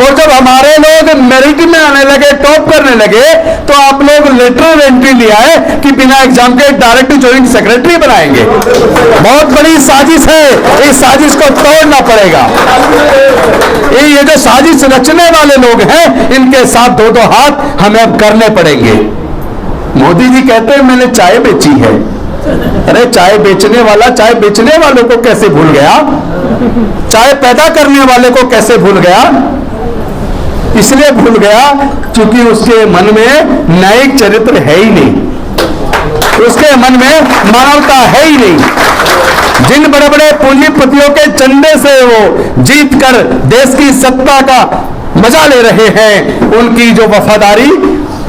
और जब हमारे लोग मेरिट में आने लगे, टॉप करने लगे, तो आप लोग लेटर एंट्री लिया है कि बिना एग्जाम के डायरेक्ट ज्वाइंट सेक्रेटरी बनाएंगे। बहुत बड़ी साजिश है, इस साजिश को तोड़ना पड़ेगा। ये जो साजिश रचने वाले लोग हैं, इनके साथ दो दो हाथ हमें अब करने पड़ेंगे। मोदी जी कहते हैं मैंने चाय बेची है। अरे चाय बेचने वाला चाय बेचने वालों को कैसे भूल गया? चाय पैदा करने वाले को कैसे भूल गया? इसलिए भूल गया क्योंकि उसके मन में न्यायिक चरित्र है ही नहीं, उसके मन में मानवता है ही नहीं। जिन बड़े बड़े पूंजीपतियों के चंदे से वो जीत कर देश की सत्ता का मजा ले रहे हैं, उनकी जो वफादारी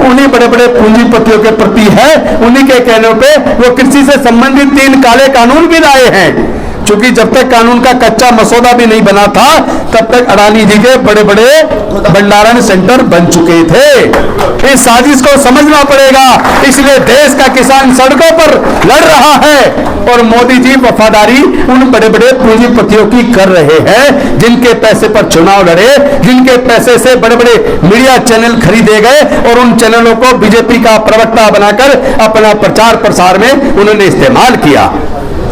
उन्हीं बड़े बड़े पूंजीपतियों के प्रति है। उन्हीं के कहने पे वो कृषि से संबंधित 3 काले कानून भी लाए हैं, क्योंकि जब तक कानून का कच्चा मसौदा भी नहीं बना था, तब तक अडानी जी के बड़े बड़े भंडारण सेंटर बन चुके थे। इस साजिश को समझना पड़ेगा। इसलिए देश का किसान सड़कों पर लड़ रहा है और मोदी जी वफादारी उन बड़े बड़े पूंजीपतियों की कर रहे हैं, जिनके पैसे पर चुनाव लड़े, जिनके पैसे से बड़े बड़े मीडिया चैनल खरीदे गए और उन चैनलों को बीजेपी का प्रवक्ता बनाकर अपना प्रचार प्रसार में उन्होंने इस्तेमाल किया।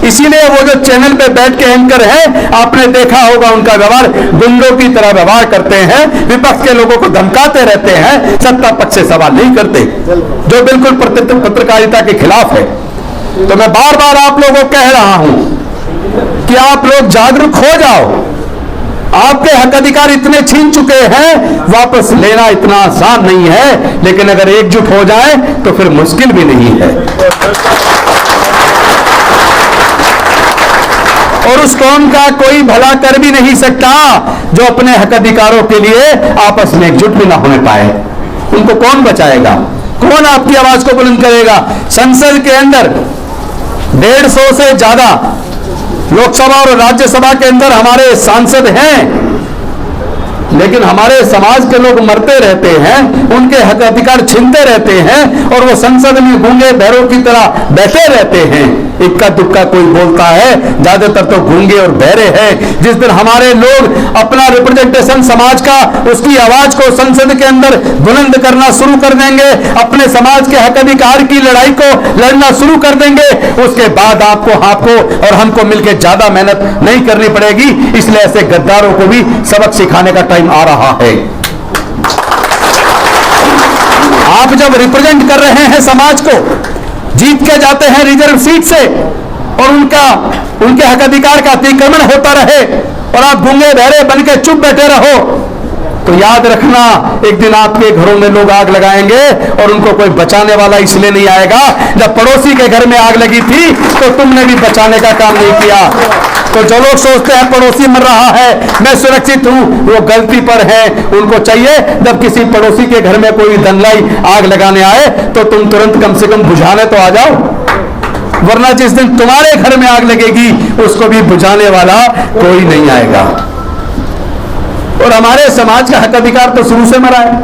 इसीलिए वो जो चैनल पे बैठ के एंकर है, आपने देखा होगा उनका व्यवहार गुंडों की तरह व्यवहार करते हैं, विपक्ष के लोगों को धमकाते रहते हैं, सत्ता पक्ष से सवाल नहीं करते, जो बिल्कुल पत्रकारिता के खिलाफ है। तो मैं बार बार आप लोगों को कह रहा हूं कि आप लोग जागरूक हो जाओ। आपके हक अधिकार इतने छीन चुके हैं, वापस लेना इतना आसान नहीं है, लेकिन अगर एकजुट हो जाए तो फिर मुश्किल भी नहीं है। और उस कौम का कोई भला कर भी नहीं सकता जो अपने हक अधिकारों के लिए आपस में एकजुट भी ना होने पाए। उनको कौन बचाएगा? कौन आपकी आवाज को बुलंद करेगा? संसद के अंदर 150 से ज्यादा लोकसभा और राज्यसभा के अंदर हमारे सांसद हैं, लेकिन हमारे समाज के लोग मरते रहते हैं, उनके हक अधिकार छीनते रहते हैं और वो संसद में गूंगे बहरों की तरह बैठे रहते हैं। इक्का दुक्का कोई बोलता है, ज्यादातर तो गूंगे और बहरे हैं। जिस दिन हमारे लोग अपना रिप्रेजेंटेशन समाज का, उसकी आवाज को संसद के अंदर बुलंद करना शुरू कर देंगे, अपने समाज के हक अधिकार की लड़ाई को लड़ना शुरू कर देंगे, उसके बाद आपको और हमको मिलकर ज्यादा मेहनत नहीं करनी पड़ेगी। इसलिए ऐसे गद्दारों को भी सबक सिखाने का टाइम आ रहा है। आप जब रिप्रेजेंट कर रहे हैं समाज को, जीत के जाते हैं रिजर्व सीट से और उनके हक अधिकार का अतिक्रमण होता रहे और आप गूंगे बहरे बन के चुप बैठे रहो, तो याद रखना एक दिन आपके घरों में लोग आग लगाएंगे और उनको कोई बचाने वाला इसलिए नहीं आएगा। जब पड़ोसी के घर में आग लगी थी तो तुमने भी बचाने का काम नहीं किया। तो जो लोग सोचते हैं पड़ोसी मर रहा है, मैं सुरक्षित हूं, वो गलती पर है। उनको चाहिए जब किसी पड़ोसी के घर में कोई दंगलाई आग लगाने आए तो तुम तुरंत कम से कम बुझाने तो आ जाओ, वरना जिस दिन तुम्हारे घर में आग लगेगी उसको भी बुझाने वाला कोई नहीं आएगा। और हमारे समाज का हक अधिकार तो शुरू से मरा है।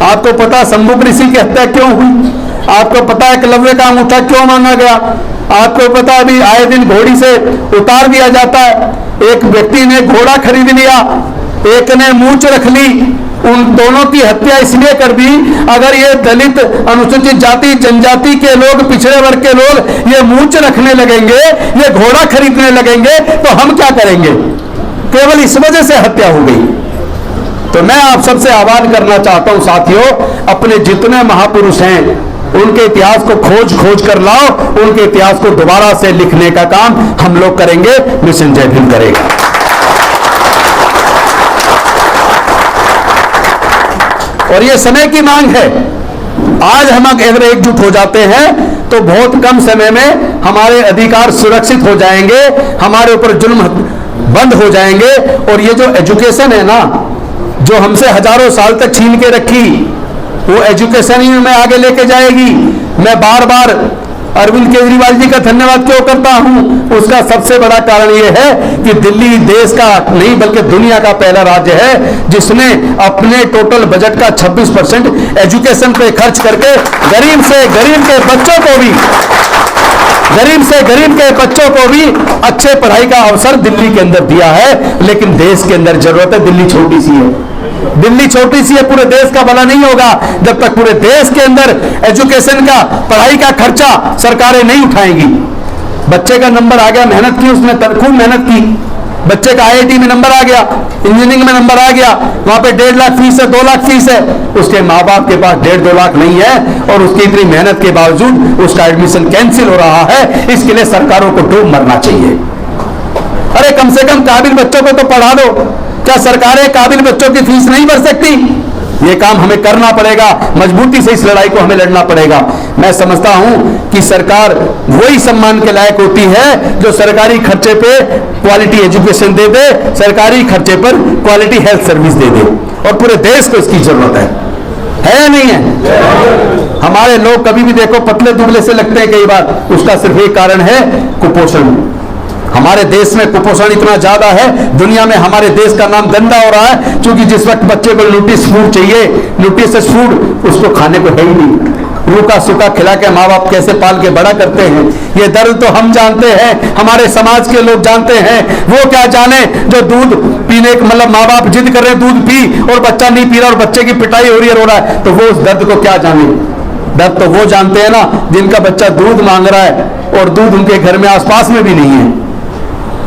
आपको पता शंभुक ऋषि की हत्या क्यों हुई? आपको पता है एकलव्य का अंगूठा क्यों मांगा गया? आपको पता है अभी आए दिन घोड़ी से उतार दिया जाता है। एक व्यक्ति ने घोड़ा खरीद लिया, एक ने मूंछ रख ली। उन दोनों की हत्या इसलिए कर दी, अगर ये दलित, अनुसूचित जाति, जनजाति के लोग, पिछड़े वर्ग के लोग ये मूंछ रखने लगेंगे, ये घोड़ा खरीदने लगेंगे, तो हम क्या करेंगे? केवल इस वजह से हत्या हो गई। तो मैं आप सबसे आह्वान करना चाहता हूं साथियों, अपने जितने महापुरुष हैं उनके इतिहास को खोज कर लाओ, उनके इतिहास को दोबारा से लिखने का काम हम लोग करेंगे। मिशन जय भीम करेगा। और ये समय की मांग है। आज हम अगर एकजुट हो जाते हैं तो बहुत कम समय में हमारे अधिकार सुरक्षित हो जाएंगे, हमारे ऊपर जुल्म बंद हो जाएंगे। और ये जो एजुकेशन है ना, जो हमसे हजारों साल तक छीन के रखी, वो एजुकेशन ही में आगे लेके जाएगी। मैं बार बार अरविंद केजरीवाल जी का धन्यवाद क्यों करता हूं? उसका सबसे बड़ा कारण यह है कि दिल्ली देश का नहीं बल्कि दुनिया का पहला राज्य है जिसने अपने टोटल बजट का 26% एजुकेशन पे खर्च करके गरीब से गरीब के बच्चों को भी अच्छे पढ़ाई का अवसर दिल्ली के अंदर दिया है। लेकिन देश के अंदर जरूरत है, दिल्ली छोटी सी है, दिल्ली छोटी सी है, पूरे देश का भला नहीं होगा जब तक पूरे देश के अंदर एजुकेशन का, पढ़ाई का खर्चा सरकारें नहीं उठाएंगी। बच्चे का नंबर आ गया, मेहनत की उसने, खूब मेहनत की, बच्चे का IIT में नंबर आ गया, इंजीनियरिंग में नंबर आ गया, वहां पे 1.5 लाख फीस है, 2 लाख फीस है, उसके माँ बाप के पास 1.5-2 लाख नहीं है और उसकी इतनी मेहनत के बावजूद उसका एडमिशन कैंसिल हो रहा है। इसके लिए सरकारों को डूब मरना चाहिए। अरे कम से कम काबिल बच्चों को तो पढ़ा दो। क्या सरकारें काबिल बच्चों की फीस नहीं भर सकती? ये काम हमें करना पड़ेगा, मजबूती से इस लड़ाई को हमें लड़ना पड़ेगा। मैं समझता हूं कि सरकार वही सम्मान के लायक होती है जो सरकारी खर्चे पे क्वालिटी एजुकेशन दे दे, सरकारी खर्चे पर क्वालिटी हेल्थ सर्विस दे दे, और पूरे देश को इसकी जरूरत है या नहीं है? हमारे लोग कभी भी देखो पतले दुबले से लगते हैं कई बार, उसका सिर्फ एक कारण है कुपोषण। हमारे देश में कुपोषण इतना ज्यादा है, दुनिया में हमारे देश का नाम गंदा हो रहा है, क्योंकि जिस वक्त बच्चे को न्यूट्रिश फूड चाहिए, न्यूट्रिशियस फूड उसको खाने को है ही नहीं। रूखा सूखा खिला के माँ बाप कैसे पाल के बड़ा करते हैं, ये दर्द तो हम जानते हैं, हमारे समाज के लोग जानते हैं। वो क्या जाने जो दूध पीने, मतलब माँ बाप जिद कर रहे हैं दूध पी और बच्चा नहीं पी रहा और बच्चे की पिटाई हो रही है, रो रहा है, तो वो उस दर्द को क्या जाने। दर्द तो वो जानते हैं ना जिनका बच्चा दूध मांग रहा है और दूध उनके घर में आसपास में भी नहीं है।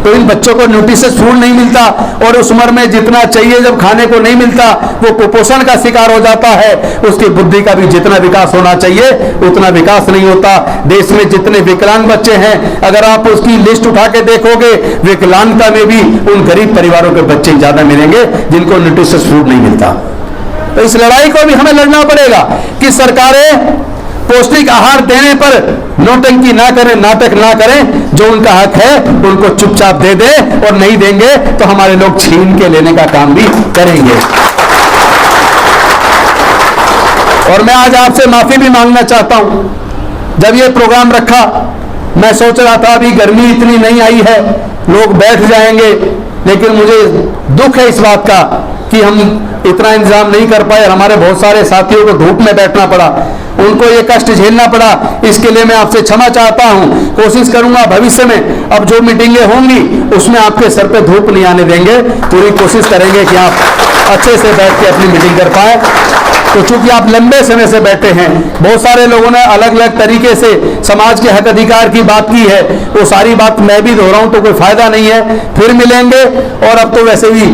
तो इन बच्चों को न्यूट्रिशियस फूड नहीं मिलता और उस उम्र में जितना चाहिए जब खाने को नहीं मिलता, वो कुपोषण का शिकार हो जाता है। उसकी बुद्धि का भी जितना विकास होना चाहिए उतना विकास नहीं होता। देश में जितने विकलांग बच्चे हैं, अगर आप उसकी लिस्ट उठा के देखोगे, विकलांगता में भी उन गरीब परिवारों के बच्चे ज्यादा मिलेंगे जिनको न्यूट्रिशियस फूड नहीं मिलता। तो इस लड़ाई को भी हमें लड़ना पड़ेगा कि सरकारें पौष्टिक आहार देने पर नौटंकी ना करें, नाटक ना करें, जो उनका हक है उनको चुपचाप दे दे, और नहीं देंगे तो हमारे लोग छीन के लेने का काम भी करेंगे। और मैं आज आपसे माफी भी मांगना चाहता हूं। जब ये प्रोग्राम रखा, मैं सोच रहा था अभी गर्मी इतनी नहीं आई है, लोग बैठ जाएंगे, लेकिन मुझे दुख है इस बात का कि हम इतना इंतजाम नहीं कर पाए और हमारे बहुत सारे साथियों को धूप में बैठना पड़ा, उनको ये कष्ट झेलना पड़ा। इसके लिए मैं आपसे क्षमा चाहता हूं। कोशिश करूंगा भविष्य में अब जो मीटिंगें होंगी उसमें आपके सर पे धूप नहीं आने देंगे, पूरी कोशिश करेंगे कि आप अच्छे से बैठ के अपनी मीटिंग कर पाए। तो चूंकि आप लंबे समय से बैठे हैं, बहुत सारे लोगों ने अलग अलग तरीके से समाज के हक अधिकार की बात की है, वो सारी बात मैं भी दोहराऊं तो कोई फायदा नहीं है। फिर मिलेंगे, और अब तो वैसे भी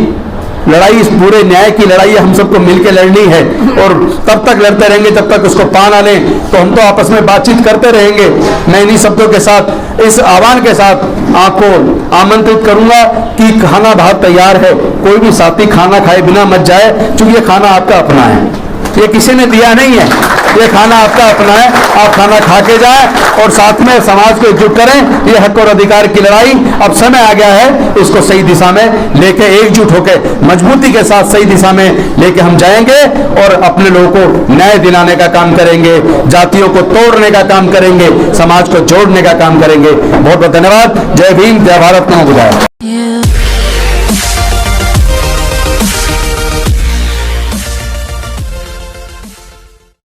लड़ाई, इस पूरे न्याय की लड़ाई हम सबको मिलकर लड़नी है, और तब तक लड़ते रहेंगे जब तक उसको पा ना लें। तो हम तो आपस में बातचीत करते रहेंगे। मैं इन्हीं शब्दों के साथ, इस आह्वान के साथ आपको आमंत्रित करूंगा कि खाना बहुत तैयार है, कोई भी साथी खाना खाए बिना मत जाए, क्योंकि ये खाना आपका अपना है, ये किसी ने दिया नहीं है, ये खाना आपका अपना है। आप खाना खा के जाए और साथ में समाज को एकजुट करें। ये हक और अधिकार की लड़ाई अब समय आ गया है, इसको सही दिशा में लेके, एकजुट होकर मजबूती के साथ सही दिशा में लेके हम जाएंगे और अपने लोगों को न्याय दिलाने का काम करेंगे, जातियों को तोड़ने का काम करेंगे, समाज को जोड़ने का काम करेंगे। बहुत बहुत धन्यवाद। जय भीम, जय भारत, नमो बुद्धाय।